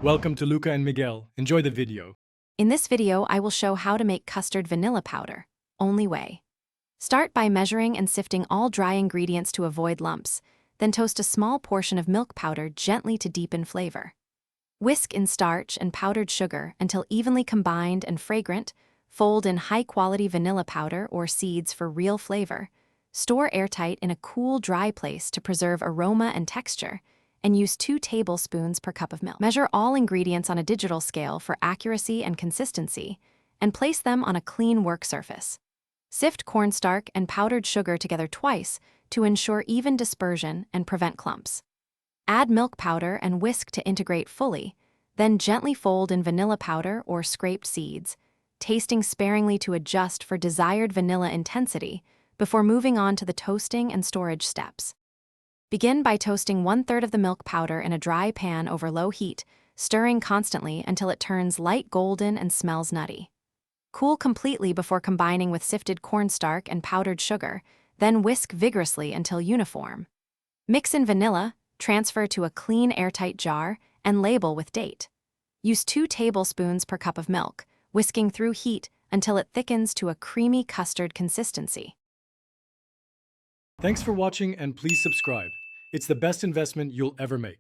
Welcome to Luca and Miguel. Enjoy the video. In this video, I will show how to make custard vanilla powder. Only way. Start by measuring and sifting all dry ingredients to avoid lumps, then toast a small portion of milk powder gently to deepen flavor. Whisk in starch and powdered sugar until evenly combined and fragrant. Fold in high-quality vanilla powder or seeds for real flavor. Store airtight in a cool, dry place to preserve aroma and texture, and use 2 tablespoons per cup of milk. Measure all ingredients on a digital scale for accuracy and consistency, and place them on a clean work surface. Sift cornstarch and powdered sugar together twice to ensure even dispersion and prevent clumps. Add milk powder and whisk to integrate fully, then gently fold in vanilla powder or scraped seeds, tasting sparingly to adjust for desired vanilla intensity before moving on to the toasting and storage steps. Begin by toasting 1/3 of the milk powder in a dry pan over low heat, stirring constantly until it turns light golden and smells nutty. Cool completely before combining with sifted cornstarch and powdered sugar, then whisk vigorously until uniform. Mix in vanilla, transfer to a clean airtight jar, and label with date. Use 2 tablespoons per cup of milk, whisking through heat until it thickens to a creamy custard consistency. Thanks for watching and please subscribe. It's the best investment you'll ever make.